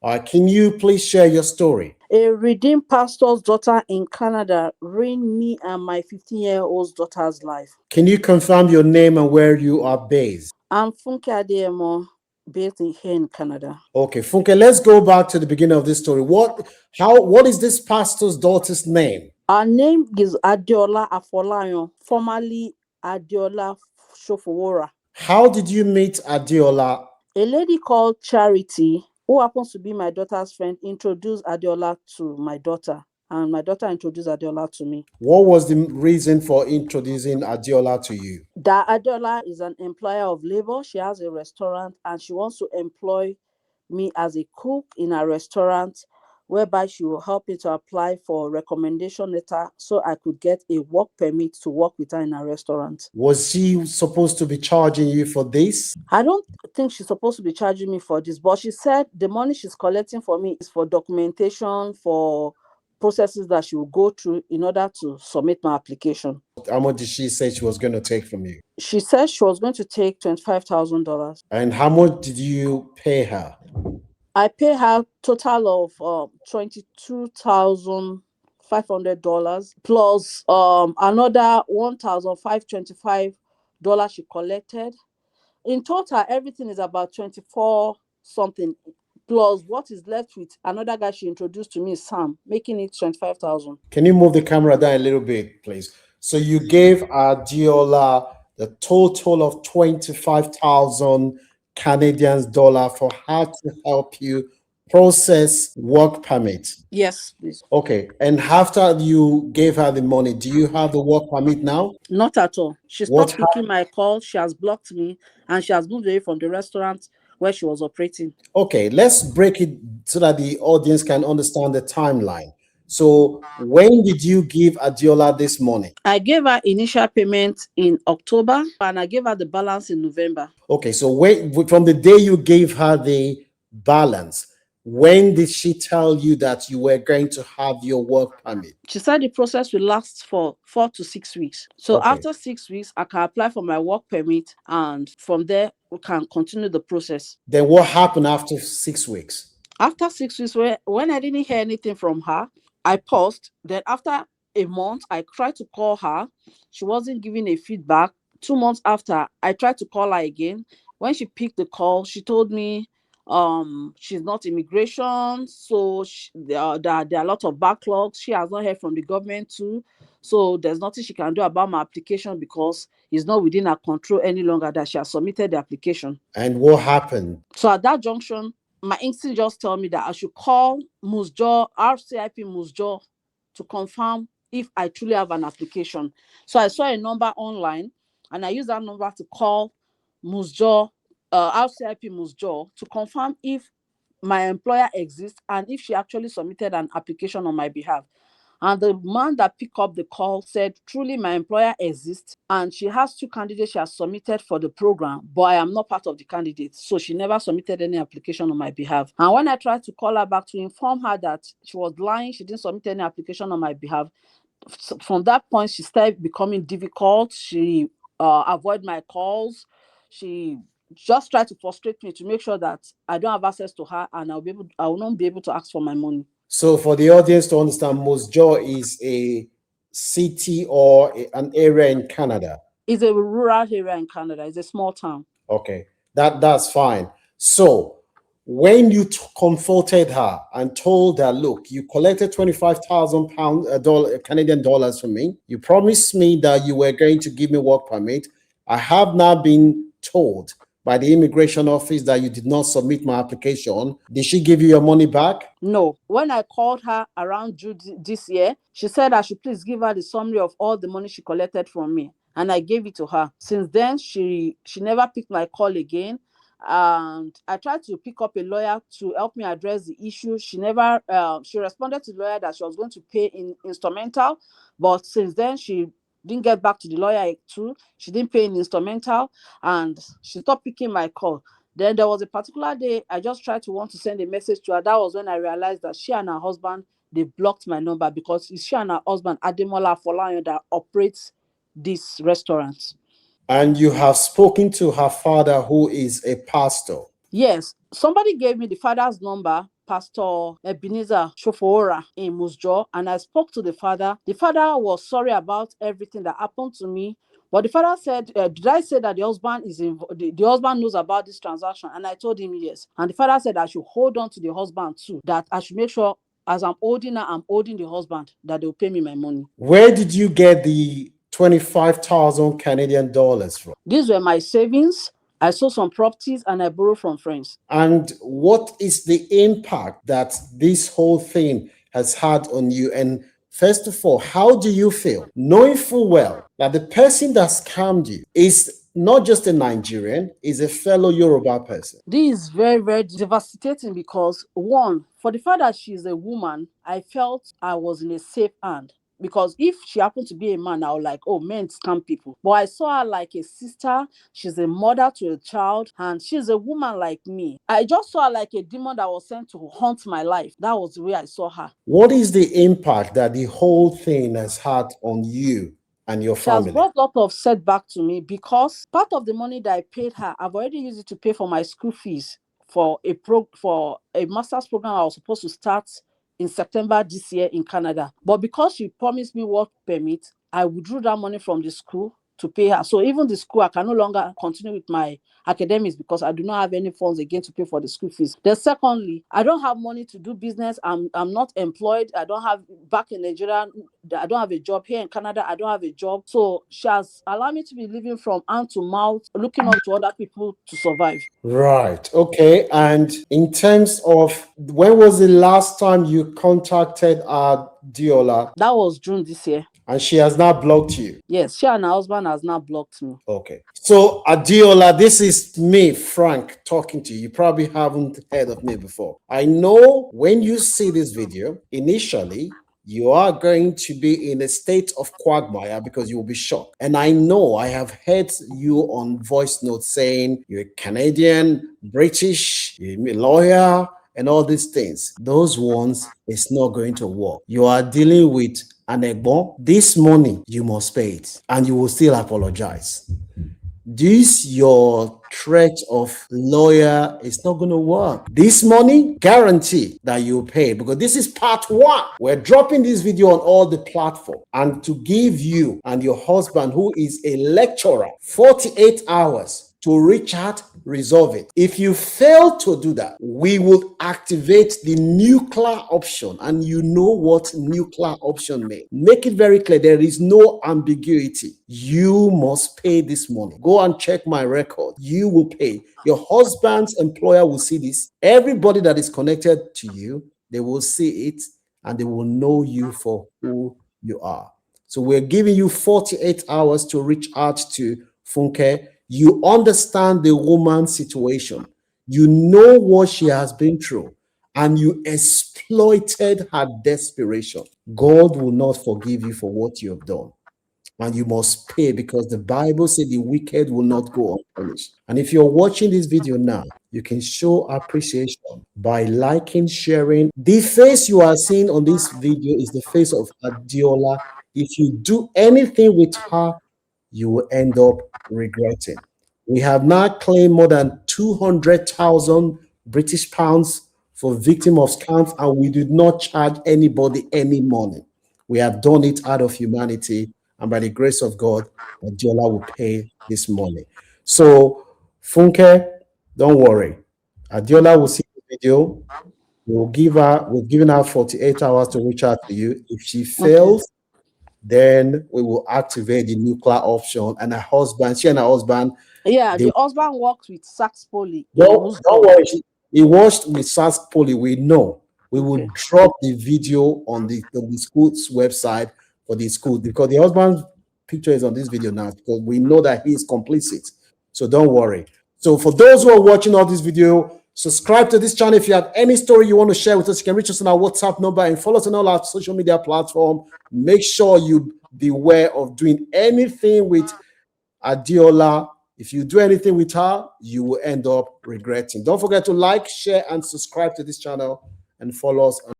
Can you please share your story? A redeemed pastor's daughter in Canada ruined me and my 15-year-old daughter's life. Can you confirm your name and where you are based? I'm Funke Adeyemo, based here in Canada. Okay, Funke, let's go back to the beginning of this story. What is this pastor's daughter's name? Her name is Adeola Afolayan, formerly Adeola Shofowora. How did you meet Adiola? A lady called Charity, who happens to be my daughter's friend, introduced Adeola to my daughter, and my daughter introduced Adeola to me. What was the reason for introducing Adiola to you? That Adeola is an employer of labor. She has a restaurant and she wants to employ me as a cook in a restaurant, whereby she will help me to apply for a recommendation letter so I could get a work permit to work with her in a restaurant. Was she supposed to be charging you for this? I don't think she's supposed to be charging me for this, but she said the money she's collecting for me is for documentation, for processes that she will go through in order to submit my application. How much did she say she was going to take from you? She said she was going to take $25,000. And how much did you pay her? I pay her total of $22,500 plus another $1,525 she collected. In total, everything is about 24 something, plus what is left with another guy she introduced to me, Sam, making it 25,000. Can you move the camera down a little bit, please? So you gave Adiola the total of 25,000 Canadian dollar for her to help you process work permit. Yes, please. Okay, and after you gave her the money, do you have the work permit now? Not at all. She What stopped picking my call. She has blocked me and she has moved away from the restaurant where she was operating. Okay, let's break it so that the audience can understand the timeline. So when did you give Adiola this money? I gave her initial payment in October and I gave her the balance in November. Okay, so from the day you gave her the balance, when did she tell you that you were going to have your work permit? She said the process will last for 4 to 6 weeks. So Okay. after 6 weeks, I can apply for my work permit and from there we can continue the process. Then what happened after 6 weeks? After 6 weeks, when I didn't hear anything from her, I paused. Then after a month, I tried to call her. She wasn't giving a feedback. 2 months after, I tried to call her again. When she picked the call, she told me she's not immigration, so there are a lot of backlogs. She has not heard from the government too, so there's nothing she can do about my application because it's not within her control any longer that she has submitted the application. And what happened? So at that junction, my instinct just told me that I should call Musjo, RCIP Musjo, to confirm if I truly have an application. So I saw a number online and I used that number to call Musjo, RCIP Musjo, to confirm if my employer exists and if she actually submitted an application on my behalf. And the man that picked up the call said, truly, my employer exists and she has 2 candidates she has submitted for the program, but I am not part of the candidates. So she never submitted any application on my behalf. And when I tried to call her back to inform her that she was lying, she didn't submit any application on my behalf, from that point, she started becoming difficult. She avoided my calls. She just tried to frustrate me to make sure that I don't have access to her and I will not be able to ask for my money. So for the audience to understand, Mosjour is a city or an area in Canada. It's a rural area in Canada. It's a small town. Okay, that's fine. So when you confronted her and told her, look, you collected 25,000 Canadian dollars from me. You promised me that you were going to give me work permit. I have now been told by the immigration office that you did not submit my application. Did she give you your money back? No. When I called her around June this year, she said I should please give her the summary of all the money she collected from me. And I gave it to her. Since then, she never picked my call again. And I tried to pick up a lawyer to help me address the issue. She never, she responded to the lawyer that she was going to pay in instrumental. But since then, she didn't get back to the lawyer too. She didn't pay in instrumental and she stopped picking my call. Then there was a particular day I just tried to want to send a message to her. That was when I realized that she and her husband, they blocked my number because it's she and her husband, Ademola Afolayan, that operates this restaurant. And you have spoken to her father, who is a pastor. Yes, somebody gave me the father's number Pastor Ebenezer Shofora in Musjo, and I spoke to the father. The father was sorry about everything that happened to me. But the father said, did I say that the husband is the husband knows about this transaction? And I told him yes. And the father said I should hold on to the husband too, that I should make sure as I'm holding her, I'm holding the husband, that they'll pay me my money. Where did you get the 25,000 Canadian dollars from? These were my savings. I sold some properties and I borrowed from friends. And what is the impact that this whole thing has had on you? And first of all, how do you feel knowing full well that the person that scammed you is not just a Nigerian, is a fellow Yoruba person? This is very, very devastating because, one, for the fact that she's a woman, I felt I was in a safe hand. Because if she happened to be a man, I was like, oh, men scam people. But I saw her like a sister. She's a mother to a child, and she's a woman like me. I just saw her like a demon that was sent to haunt my life. That was the way I saw her. What is the impact that the whole thing has had on you and your She has family? brought a lot of setback to me because part of the money that I paid her, I've already used it to pay for my school fees for a master's program I was supposed to start in September this year in Canada. But because she promised me work permit, I withdrew that money from the school to pay her. So even the school, I can no longer continue with my academics because I do not have any funds again to pay for the school fees. Then secondly, I don't have money to do business. I'm not employed. I don't have, back in Nigeria, I don't have a job. Here in Canada, I don't have a job. So she has allowed me to be living from hand to mouth, looking up to other people to survive. Right. Okay. And in terms of when was the last time you contacted Diola? That was June this year. And she has now blocked you? Yes, she and her husband has now blocked me. Okay. So Adiola, this is me, Frank, talking to you. You probably haven't heard of me before. I know when you see this video, initially, you are going to be in a state of quagmire because you will be shocked. And I know I have heard you on voice notes saying you're a Canadian, British, you're a lawyer, and all these things. Those ones is not going to work. You are dealing with an egbon. This money, you must pay it, and you will still apologize. This your threat of lawyer is not going to work. This money, guarantee that you pay, because this is part one. We're dropping this video on all the platform, and to give you and your husband, who is a lecturer, 48 hours to reach out, resolve it. If you fail to do that, we will activate the nuclear option, and you know what nuclear option means. Make it very clear. There is no ambiguity. You must pay this money. Go and check my record. You will pay. Your husband's employer will see this. Everybody that is connected to you, they will see it, and they will know you for who you are. So we're giving you 48 hours to reach out to Funke. You understand the woman's situation. You know what she has been through, and you exploited her desperation. God will not forgive you for what you have done, and you must pay, because the Bible said the wicked will not go unpunished. And if you're watching this video now, you can show appreciation by liking, sharing. The face you are seeing on this video is the face of Adiola. If you do anything with her, you will end up regretting. We have now claimed more than 200,000 British pounds for victim of scams, and we did not charge anybody any money. We have done it out of humanity, and by the grace of God, Adiola will pay this money. So, Funke, don't worry. Adiola will see the video. We've given her 48 hours to reach out to you. If she fails, then we will activate the nuclear option. And her husband, she and her husband, Yeah, they the husband works with Sax Poly. don't worry. He watched with SAS Poly. We know. We will drop the video on the school's website for the school, because the husband's picture is on this video now, because we know that he is complicit. So don't worry. So for those who are watching all this video, subscribe to this channel. If you have any story you want to share with us, you can reach us on our WhatsApp number and follow us on all our social media platforms. Make sure you beware of doing anything with Adiola. If you do anything with her, you will end up regretting. Don't forget to like, share, and subscribe to this channel, and follow us on